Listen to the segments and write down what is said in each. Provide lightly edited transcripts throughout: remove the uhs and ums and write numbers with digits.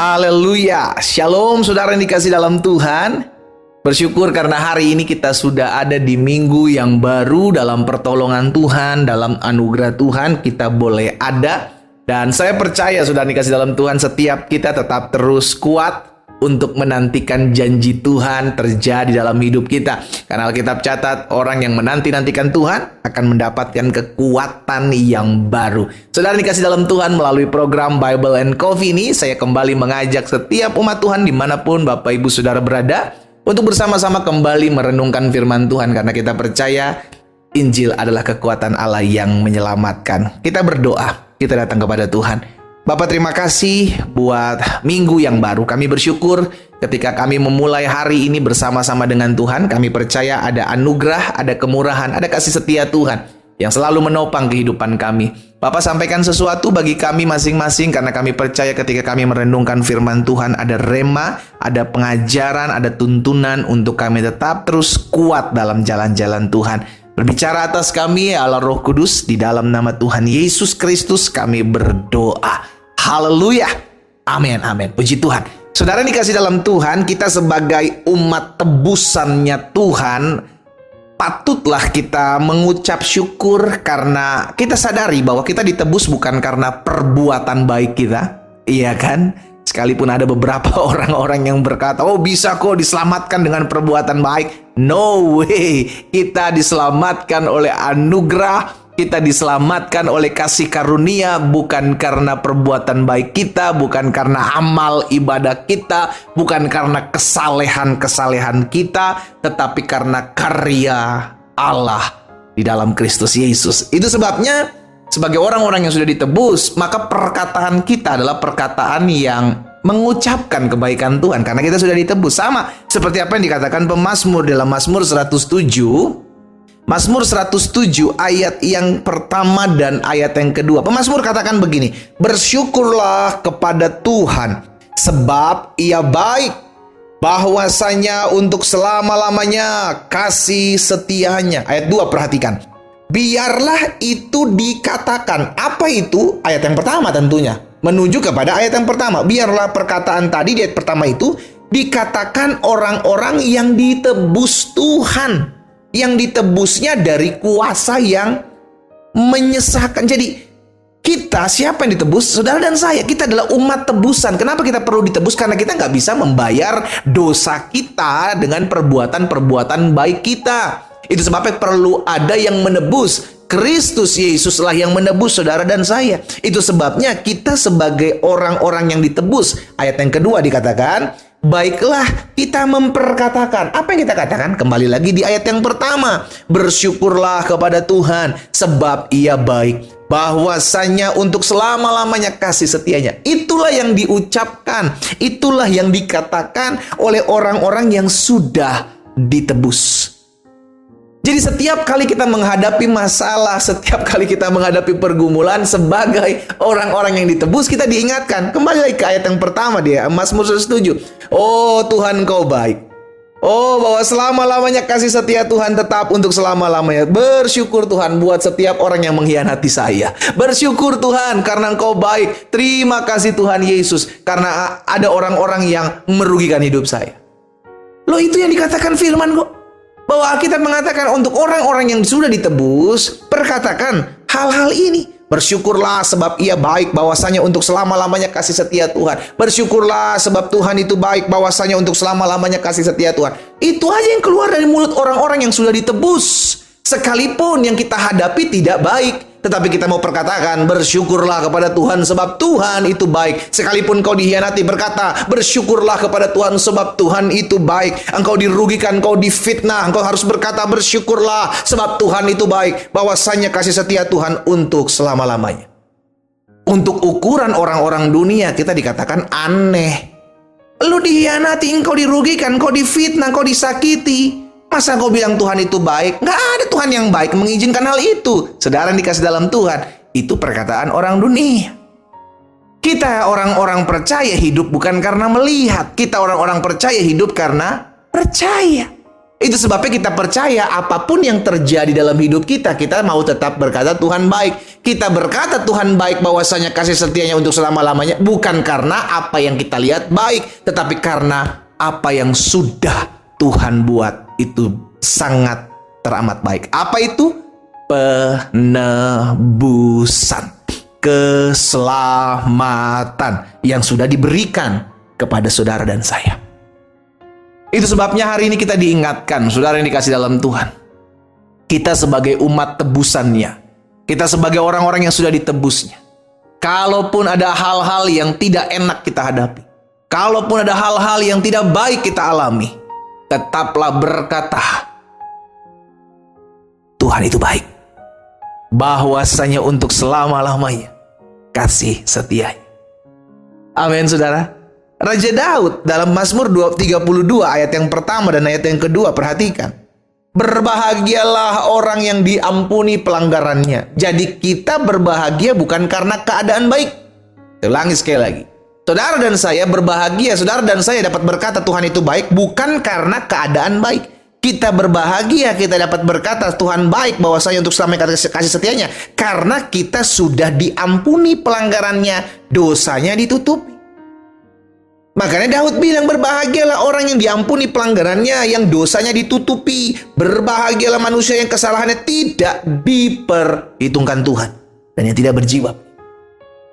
Haleluya. Shalom saudara yang dikasih dalam Tuhan. Bersyukur karena hari ini kita sudah ada di minggu yang baru dalam pertolongan Tuhan, dalam anugerah Tuhan kita boleh ada. Dan saya percaya saudara yang dikasih dalam Tuhan, setiap kita tetap terus kuat untuk menantikan janji Tuhan terjadi dalam hidup kita. Karena Alkitab catat, orang yang menanti-nantikan Tuhan akan mendapatkan kekuatan yang baru. Saudara dikasih dalam Tuhan, melalui program Bible and Coffee ini, saya kembali mengajak setiap umat Tuhan dimanapun Bapak Ibu Saudara berada, untuk bersama-sama kembali merenungkan firman Tuhan. Karena kita percaya Injil adalah kekuatan Allah yang menyelamatkan. Kita berdoa, kita datang kepada Tuhan. Bapak, terima kasih buat minggu yang baru. Kami bersyukur ketika kami memulai hari ini bersama-sama dengan Tuhan. Kami percaya ada anugerah, ada kemurahan, ada kasih setia Tuhan yang selalu menopang kehidupan kami. Bapak, sampaikan sesuatu bagi kami masing-masing, karena kami percaya ketika kami merenungkan firman Tuhan ada rema, ada pengajaran, ada tuntunan untuk kami tetap terus kuat dalam jalan-jalan Tuhan. Berbicara atas kami ya Allah Roh Kudus, di dalam nama Tuhan Yesus Kristus kami berdoa. Haleluya. Amin, amin. Puji Tuhan. Saudara dikasih dalam Tuhan, kita sebagai umat tebusannya Tuhan, patutlah kita mengucap syukur karena kita sadari bahwa kita ditebus bukan karena perbuatan baik kita. Iya kan? Sekalipun ada beberapa orang-orang yang berkata, oh bisa kok diselamatkan dengan perbuatan baik. No way. Kita diselamatkan oleh anugerah. Kita diselamatkan oleh kasih karunia, bukan karena perbuatan baik kita, bukan karena amal ibadah kita, bukan karena kesalehan-kesalehan kita, tetapi karena karya Allah di dalam Kristus Yesus. Itu sebabnya sebagai orang-orang yang sudah ditebus, maka perkataan kita adalah perkataan yang mengucapkan kebaikan Tuhan, karena kita sudah ditebus. Sama seperti apa yang dikatakan pemazmur dalam Mazmur 107. Mazmur 107 ayat yang pertama dan ayat yang kedua. Pemazmur katakan begini, bersyukurlah kepada Tuhan sebab Ia baik, bahwasanya untuk selama-lamanya kasih setianya. Ayat 2 perhatikan. Biarlah itu dikatakan. Apa itu? Ayat yang pertama tentunya. Menuju kepada ayat yang pertama. Biarlah perkataan tadi di ayat pertama itu dikatakan orang-orang yang ditebus Tuhan. Yang ditebusnya dari kuasa yang menyesahkan. Jadi kita, siapa yang ditebus? Saudara dan saya, kita adalah umat tebusan. Kenapa kita perlu ditebus? Karena kita nggak bisa membayar dosa kita dengan perbuatan-perbuatan baik kita. Itu sebabnya perlu ada yang menebus. Kristus Yesuslah yang menebus saudara dan saya. Itu sebabnya kita sebagai orang-orang yang ditebus. Ayat yang kedua dikatakan, baiklah kita memperkatakan. Apa yang kita katakan? Kembali lagi di ayat yang pertama. Bersyukurlah kepada Tuhan sebab Ia baik, bahwasanya untuk selama-lamanya kasih setianya. Itulah yang diucapkan, itulah yang dikatakan oleh orang-orang yang sudah ditebus. Jadi setiap kali kita menghadapi masalah, setiap kali kita menghadapi pergumulan, sebagai orang-orang yang ditebus, kita diingatkan. Kembali lagi ke ayat yang pertama dia, Mazmur 107. Oh Tuhan Kau baik. Oh, bahwa selama-lamanya kasih setia Tuhan tetap untuk selama-lamanya. Bersyukur Tuhan buat setiap orang yang mengkhianati saya. Bersyukur Tuhan karena Engkau baik. Terima kasih Tuhan Yesus karena ada orang-orang yang merugikan hidup saya. Loh, itu yang dikatakan firman kok. Bahwa Alkitab mengatakan untuk orang-orang yang sudah ditebus, perkatakan hal-hal ini. Bersyukurlah sebab Ia baik, bahwasanya untuk selama-lamanya kasih setia Tuhan. Bersyukurlah sebab Tuhan itu baik, bahwasanya untuk selama-lamanya kasih setia Tuhan. Itu aja yang keluar dari mulut orang-orang yang sudah ditebus. Sekalipun yang kita hadapi tidak baik, tetapi kita mau perkatakan, bersyukurlah kepada Tuhan sebab Tuhan itu baik. Sekalipun kau dikhianati, berkata, bersyukurlah kepada Tuhan sebab Tuhan itu baik. Engkau dirugikan, engkau difitnah, engkau harus berkata, bersyukurlah sebab Tuhan itu baik, bahwasanya kasih setia Tuhan untuk selama-lamanya. Untuk ukuran orang-orang dunia, kita dikatakan aneh. Lu dikhianati, engkau dirugikan, engkau difitnah, engkau disakiti. Masa kau bilang Tuhan itu baik? Nggak ada Tuhan yang baik mengizinkan hal itu. Saudara yang dikasih dalam Tuhan, itu perkataan orang dunia. Kita orang-orang percaya hidup bukan karena melihat. Kita orang-orang percaya hidup karena percaya. Itu sebabnya kita percaya apapun yang terjadi dalam hidup kita, kita mau tetap berkata Tuhan baik. Kita berkata Tuhan baik bahwasanya kasih setianya untuk selama-lamanya, bukan karena apa yang kita lihat baik, tetapi karena apa yang sudah Tuhan buat itu sangat teramat baik. Apa itu? Penebusan, keselamatan yang sudah diberikan kepada saudara dan saya. Itu sebabnya hari ini kita diingatkan, saudara yang dikasih dalam Tuhan. Kita sebagai umat tebusannya, kita sebagai orang-orang yang sudah ditebusnya. Kalaupun ada hal-hal yang tidak enak kita hadapi, kalaupun ada hal-hal yang tidak baik kita alami, tetaplah berkata, Tuhan itu baik. Bahwasanya untuk selama-lamanya kasih setianya. Amin, saudara. Raja Daud dalam Mazmur 32 ayat yang pertama dan ayat yang kedua, perhatikan. Berbahagialah orang yang diampuni pelanggarannya. Jadi kita berbahagia bukan karena keadaan baik. Ulangi sekali lagi. Saudara dan saya berbahagia, saudara dan saya dapat berkata Tuhan itu baik bukan karena keadaan baik. Kita berbahagia, kita dapat berkata Tuhan baik bahwasanya untuk selamanya kasih setianya. Karena kita sudah diampuni pelanggarannya, dosanya ditutupi. Makanya Daud bilang berbahagialah orang yang diampuni pelanggarannya, yang dosanya ditutupi. Berbahagialah manusia yang kesalahannya tidak diperhitungkan Tuhan dan yang tidak berjiwa.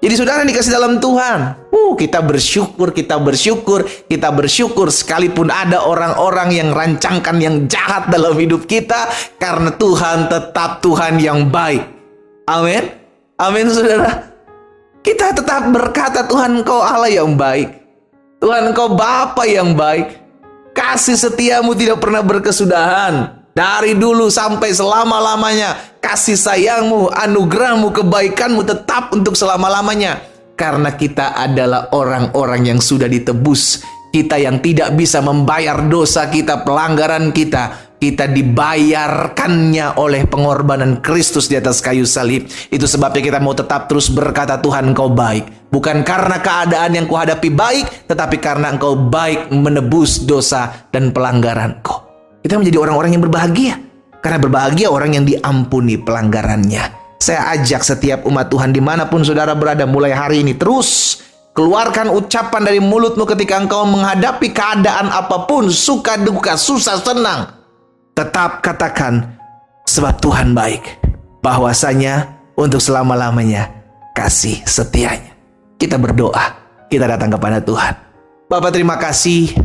Jadi saudara dikasih dalam Tuhan, kita bersyukur sekalipun ada orang-orang yang rancangkan yang jahat dalam hidup kita, karena Tuhan tetap Tuhan yang baik. Amin. Amin, saudara. Kita tetap berkata Tuhan Engkau Allah yang baik. Tuhan Engkau Bapa yang baik. Kasih setiamu tidak pernah berkesudahan. Dari dulu sampai selama-lamanya. Kasih sayangmu, anugerahmu, kebaikanmu tetap untuk selama-lamanya. Karena kita adalah orang-orang yang sudah ditebus. Kita yang tidak bisa membayar dosa kita, pelanggaran kita. Kita dibayarkannya oleh pengorbanan Kristus di atas kayu salib. Itu sebabnya kita mau tetap terus berkata Tuhan Engkau baik. Bukan karena keadaan yang kuhadapi baik, tetapi karena Engkau baik menebus dosa dan pelanggaranku. Kita menjadi orang-orang yang berbahagia. Karena berbahagia orang yang diampuni pelanggarannya. Saya ajak setiap umat Tuhan dimanapun saudara berada mulai hari ini, terus keluarkan ucapan dari mulutmu ketika engkau menghadapi keadaan apapun, suka duka, susah senang. Tetap katakan, sebab Tuhan baik. Bahwasanya untuk selama-lamanya kasih setianya. Kita berdoa, kita datang kepada Tuhan. Bapak terima kasih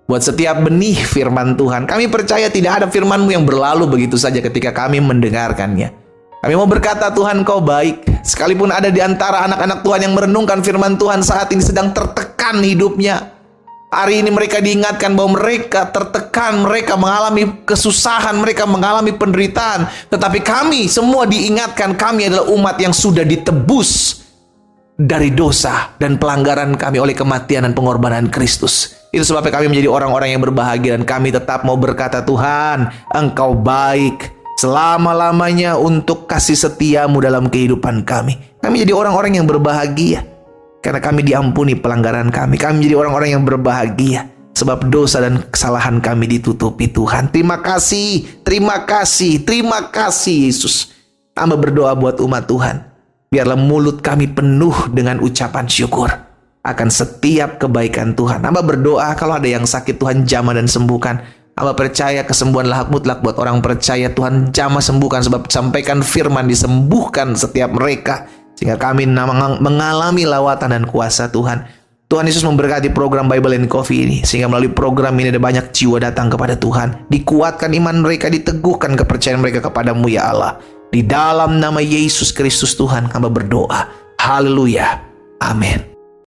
buat setiap benih firman Tuhan. Kami percaya tidak ada firman-Mu yang berlalu begitu saja ketika kami mendengarkannya. Kami mau berkata Tuhan Kau baik. Sekalipun ada di antara anak-anak Tuhan yang merenungkan firman Tuhan saat ini sedang tertekan hidupnya. Hari ini mereka diingatkan bahwa mereka tertekan, mereka mengalami kesusahan, mereka mengalami penderitaan. Tetapi kami semua diingatkan kami adalah umat yang sudah ditebus dari dosa dan pelanggaran kami oleh kematian dan pengorbanan Kristus. Itu sebabnya kami menjadi orang-orang yang berbahagia dan kami tetap mau berkata Tuhan, Engkau baik selama-lamanya untuk kasih setiamu dalam kehidupan kami. Kami jadi orang-orang yang berbahagia. Karena kami diampuni pelanggaran kami. Kami menjadi orang-orang yang berbahagia. Sebab dosa dan kesalahan kami ditutupi Tuhan. Terima kasih, terima kasih, terima kasih Yesus. Hamba berdoa buat umat Tuhan. Biarlah mulut kami penuh dengan ucapan syukur akan setiap kebaikan Tuhan. Hamba berdoa kalau ada yang sakit Tuhan jamah dan sembuhkan. Hamba percaya kesembuhanlah hak mutlak buat orang percaya. Tuhan jamah sembuhkan sebab sampaikan firman disembuhkan setiap mereka. Sehingga kami mengalami lawatan dan kuasa Tuhan. Tuhan Yesus memberkati program Bible and Coffee ini. Sehingga melalui program ini ada banyak jiwa datang kepada Tuhan. Dikuatkan iman mereka, diteguhkan kepercayaan mereka kepadamu ya Allah. Di dalam nama Yesus Kristus Tuhan hamba berdoa. Haleluya. Amin.